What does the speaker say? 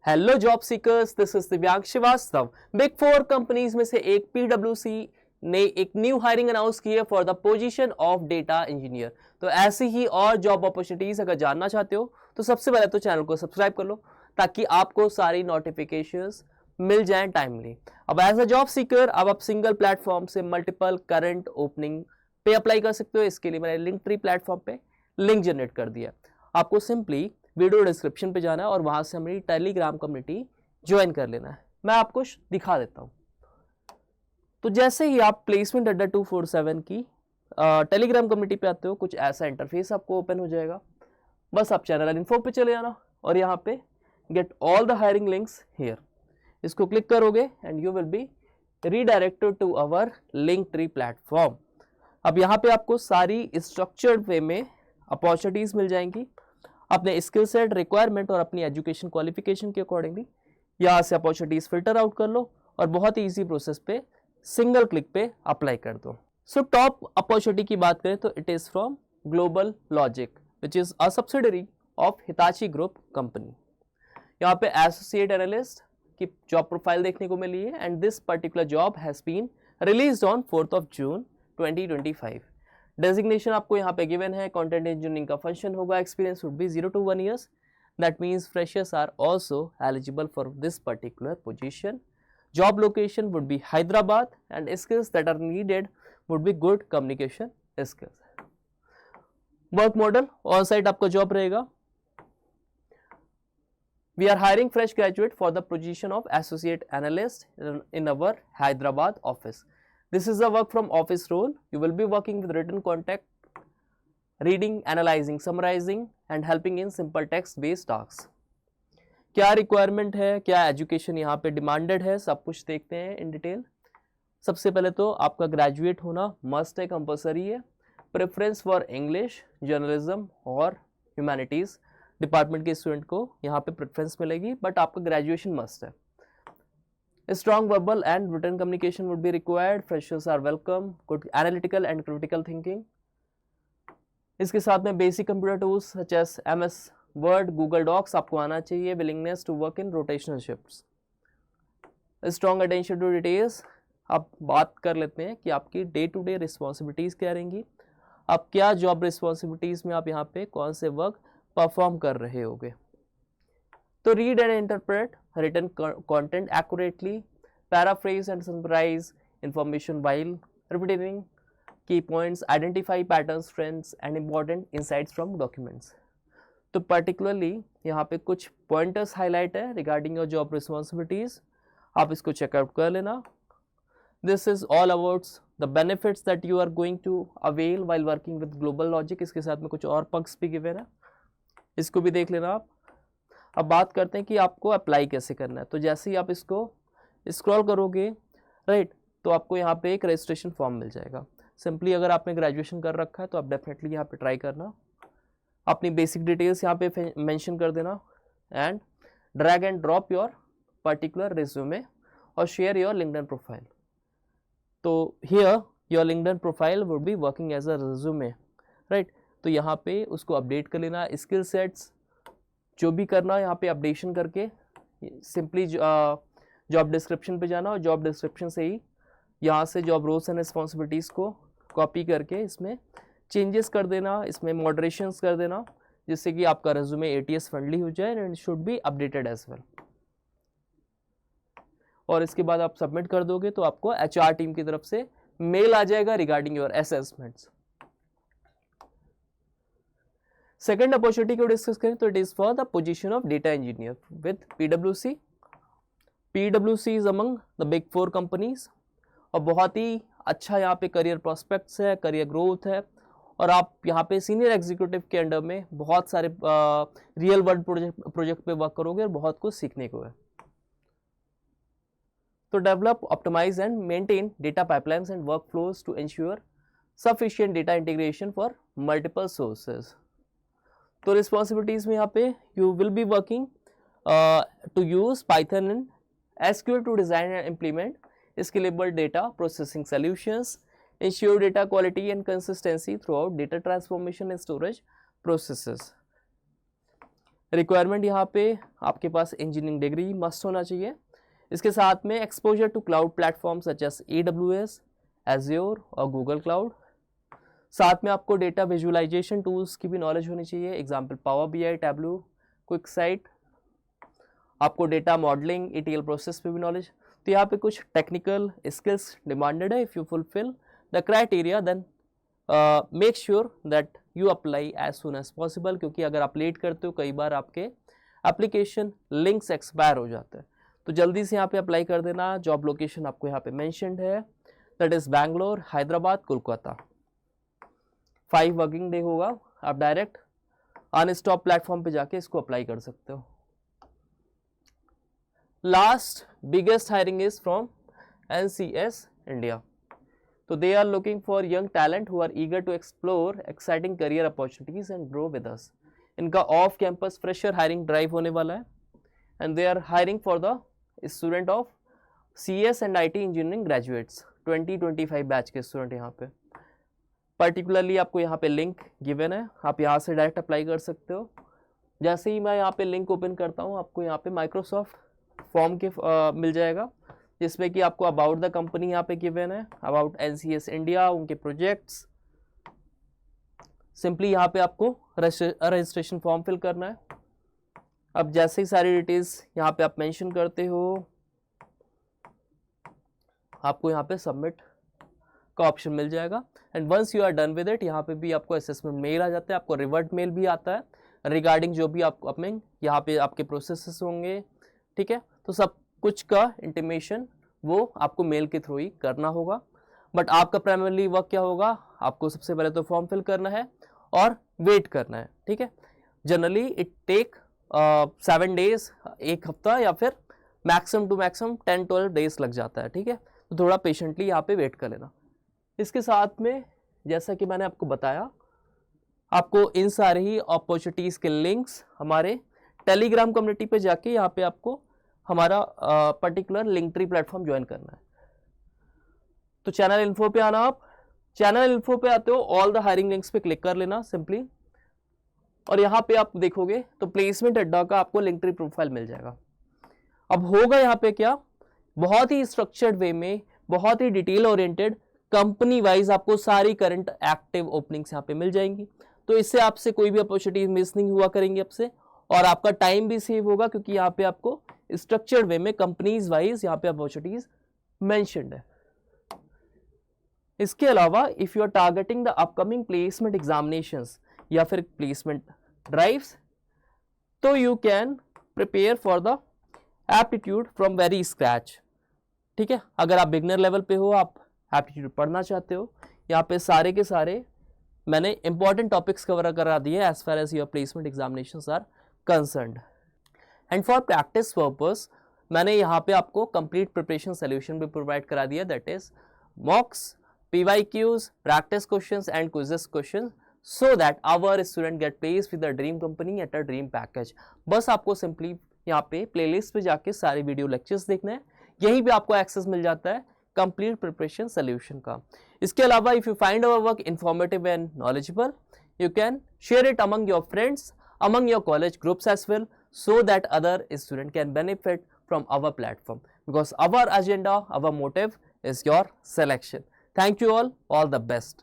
Hello job seekers, this is दिव्यांग Srivastava. Big four companies में से एक पीडब्ल्यूसी ने एक न्यू हायरिंग अनाउंस की है for the position of data engineer. तो ऐसी ही और जॉब अपॉर्चुनिटीज अगर जानना चाहते हो तो सबसे पहले तो चैनल को सब्सक्राइब कर लो ताकि आपको सारी नोटिफिकेशंस मिल जाएं टाइमली। अब एज अ जॉब सीकर अब आप सिंगल प्लेटफॉर्म से मल्टीपल करंट ओपनिंग पे अप्लाई कर सकते हो। इसके लिए मैंने लिंक ट्री प्लेटफॉर्म पे लिंक जनरेट कर दिया। आपको सिंपली वीडियो डिस्क्रिप्शन पे जाना है और वहां से हमारी टेलीग्राम कम्युनिटी ज्वाइन कर लेना है। मैं आपको दिखा देता हूं। तो जैसे ही आप प्लेसमेंट अड्डा 247 की टेलीग्राम कम्युनिटी पे आते हो, कुछ ऐसा इंटरफेस आपको ओपन हो जाएगा। बस आप चैनल इन्फो पे चले जाना और यहाँ पे get all the hiring links here, इसको क्लिक करोगे and you will be redirected to our Linktree platform. अब यहाँ पे आपको सारी स्ट्रक्चर्ड वे में अपॉर्चुनिटीज मिल जाएंगी अपने स्किल सेट, रिक्वायरमेंट और अपनी एजुकेशन क्वालिफिकेशन के अकॉर्डिंगली। यहाँ से अपॉर्चुनिटीज फिल्टर आउट कर लो और बहुत ही ईजी प्रोसेस पे सिंगल क्लिक पे अप्लाई कर दो। सो टॉप अपॉर्चुनिटी की बात करें तो it is from GlobalLogic which is a subsidiary of Hitachi group company. यहाँ पे एसोसिएट एनालिस्ट की जॉब प्रोफाइल देखने को मिली है and this particular job has been released on 4 June 2025। Designation आपको यहाँ पे गिवन है। कंटेंट इंजीनियरिंग का फंक्शन होगा। Experience would B 0 to 1 years. That means freshers are also eligible for this particular position. Job location would be Hyderabad and skills that are needed would be good communication skills. Work model on site आपका job रहेगा। We are hiring fresh graduate for the position of associate analyst in our Hyderabad office. This is a work from office role. You will be working with written content, reading, analyzing, summarizing and helping in simple text based tasks. क्या requirement है, क्या education यहाँ पे demanded है, सब कुछ देखते हैं इन डिटेल। सबसे पहले तो आपका ग्रेजुएट होना मस्ट है, कंपलसरी है। प्रेफरेंस फॉर इंग्लिश, जर्नलिज्म और ह्यूमैनिटीज़ डिपार्टमेंट के स्टूडेंट को यहाँ पे प्रेफरेंस मिलेगी, बट आपका ग्रेजुएशन मस्ट है। Strong verbal and written communication would be required. Freshers are welcome. Good analytical and critical thinking. इसके साथ में basic computer tools such as MS Word, Google Docs आपको आना चाहिए। Willingness to work in rotational shifts. Strong attention to details. आप बात कर लेते हैं कि आपकी डे टू डे रिस्पॉन्सिबिलिटीज़ क्या रहेंगी। आप क्या जॉब रिस्पॉन्सिबिलिटीज़ में आप यहाँ पे कौन से वर्क परफॉर्म कर रहे होगे। तो read and interpret written content accurately, paraphrase and summarize information while repeating key points, identify patterns, trends and important insights from documents. तो particularly यहाँ पे कुछ pointers highlight है regarding your job responsibilities, आप इसको checkout कर लेना। This is all about the benefits that you are going to avail while working with Global Logic. इसके साथ में कुछ और perks भी given है, इसको भी देख लेना आप। अब बात करते हैं कि आपको अप्लाई कैसे करना है। तो जैसे ही आप इसको स्क्रॉल करोगे राइट, तो आपको यहाँ पे एक रजिस्ट्रेशन फॉर्म मिल जाएगा। सिंपली अगर आपने ग्रेजुएशन कर रखा है तो आप डेफिनेटली यहाँ पे ट्राई करना, अपनी बेसिक डिटेल्स यहाँ पे मेंशन कर देना and drag and drop your particular resume और शेयर योर लिंक्डइन प्रोफाइल। तो here your LinkedIn profile would be working as a resume right. तो यहाँ पे उसको अपडेट कर लेना, स्किल सेट्स जो भी करना यहाँ पे अपडेशन करके सिंपली जॉब डिस्क्रिप्शन पे जाना और जॉब डिस्क्रिप्शन से ही यहाँ से जॉब रोल्स एंड रिस्पॉन्सिबिलिटीज़ को कॉपी करके इसमें चेंजेस कर देना, इसमें मॉडरेशंस कर देना, जिससे कि आपका रेज्यूमे ATS फ्रेंडली हो जाए and should be updated as well. और इसके बाद आप सबमिट कर दोगे तो आपको HR टीम की तरफ से मेल आ जाएगा regarding your assessments. Second opportunity को डिस्कस करें तो it is for the position of data engineer with PwC। PwC is among the big four companies और बहुत ही अच्छा यहाँ पे करियर प्रोस्पेक्ट्स है, करियर ग्रोथ है और आप यहाँ पे सीनियर एग्जीक्यूटिव के अंडर में बहुत सारे रियल वर्ल्ड प्रोजेक्ट पे वर्क करोगे और बहुत कुछ सीखने को है। तो develop, optimise and maintain data pipelines and workflows to ensure sufficient data integration for multiple sources. तो रिस्पॉन्सिबिलिटीज में यहाँ पे you will be working to use Python and SQL to design and implement scalable data processing solutions, ensure data quality and consistency throughout data transformation and storage processes. Requirement यहाँ पे आपके पास engineering degree must होना चाहिए। इसके साथ में exposure to cloud platform such as AWS, Azure और Google cloud. साथ में आपको डेटा विजुअलाइजेशन टूल्स की भी नॉलेज होनी चाहिए, example power BI, Tableau, QuickSight. आपको डेटा मॉडलिंग, ETL प्रोसेस पे भी नॉलेज। तो यहाँ पे कुछ टेक्निकल स्किल्स डिमांडेड है। If you fulfil the criteria then make sure that you apply as soon as possible, क्योंकि अगर आप लेट करते हो कई बार आपके एप्लीकेशन लिंक्स एक्सपायर हो जाते हैं। तो जल्दी से यहाँ पे अप्लाई कर देना। जॉब लोकेशन आपको यहाँ पे मेंशन्ड है, that is Bangalore, Hyderabad, Kolkata. 5 working day होगा। आप डायरेक्ट अनस्टॉप प्लेटफॉर्म पे जाके इसको अप्लाई कर सकते हो। Last biggest hiring is from NCS India. So they are looking for young talent who are eager to explore exciting career opportunities and grow with us. इनका off campus fresher hiring drive होने वाला है and they are hiring for the student of CS and IT engineering graduates 2025 batch के student. यहाँ पे particularly आपको यहाँ पे लिंक गिवन है, आप यहाँ से डायरेक्ट अप्लाई कर सकते हो। जैसे ही मैं यहाँ पे लिंक ओपन करता हूँ, आपको यहाँ पे माइक्रोसॉफ्ट फॉर्म के मिल जाएगा, जिसमें कि आपको अबाउट द कंपनी यहाँ पे गिवन है, अबाउट NCS इंडिया, उनके प्रोजेक्ट्स। सिंपली यहाँ पे आपको रजिस्ट्रेशन फॉर्म फिल करना है। अब जैसे ही सारी डिटेल्स यहाँ पे आप मेंशन करते हो, आपको यहाँ पे सबमिट का ऑप्शन मिल जाएगा and once you are done with it, यहाँ पे भी आपको असेसमेंट मेल आ जाता है, आपको रिवर्ट मेल भी आता है रिगार्डिंग जो भी आप अपकमिंग यहाँ पे आपके प्रोसेसेस होंगे। ठीक है, तो सब कुछ का इंटीमेशन वो आपको मेल के थ्रू ही करना होगा। बट आपका प्राइमरी वर्क क्या होगा, आपको सबसे पहले तो फॉर्म फिल करना है और वेट करना है। ठीक है, जनरली इट टेक 7 डेज, 1 हफ्ता या फिर मैक्सिमम टू मैक्सिमम 10-12 डेज लग जाता है। ठीक है, तो थोड़ा पेशेंटली यहाँ पे वेट कर लेना। इसके साथ में जैसा कि मैंने आपको बताया, आपको इन सारे ही अपॉर्चुनिटीज़ के लिंक्स हमारे टेलीग्राम कम्युनिटी पे जाके यहाँ पे आपको हमारा particular link tree platform join करना है। तो चैनल इन्फो पे आना, आप चैनल इन्फो पे आते हो, ऑल द हायरिंग लिंक्स पे क्लिक कर लेना सिंपली, और यहाँ पे आप देखोगे तो प्लेसमेंट अड्डा का आपको लिंक ट्री प्रोफाइल मिल जाएगा। अब होगा यहाँ पे क्या, बहुत ही स्ट्रक्चर्ड वे में, बहुत ही डिटेल ओरिएंटेड, कंपनी वाइज आपको सारी करंट एक्टिव ओपनिंग्स यहाँ पे मिल जाएंगी। तो इससे आपसे कोई भी अपॉर्चुनिटी मिस नहीं हुआ करेंगे आपसे, और आपका टाइम भी सेव होगा, क्योंकि यहाँ पे आपको स्ट्रक्चर्ड वे में कंपनीज वाइज यहाँ पे अपॉर्चुनिटीज मेंशन्ड है। इसके अलावा if you are targeting the upcoming placement examinations या फिर प्लेसमेंट ड्राइव्स, तो you can prepare for the aptitude from very scratch. ठीक है, अगर आप बिगनर लेवल पे हो, आप एप्टीट्यूड पढ़ना चाहते हो, यहाँ पे सारे के सारे मैंने इंपॉर्टेंट टॉपिक्स कवर करा दिए as far as your placement examinations are concerned. And for practice purpose मैंने यहाँ पे आपको कंप्लीट प्रिपरेशन सोल्यूशन भी प्रोवाइड करा दिया, that is mocks, PYQs, practice questions and quizzes questions, so that our student get placed with a dream company at a dream package. बस आपको simply यहाँ पे प्लेलिस्ट पे जाके सारे वीडियो लेक्चर्स देखने हैं, यहीं पे आपको एक्सेस मिल जाता है कंप्लीट प्रिपरेशन सोल्यूशन का। इसके अलावा if you find our work informative and knowledgeable, you can share it among your friends, among your college groups as well, so that other student can benefit from our platform, because our agenda, our motive is your selection. Thank you all the best.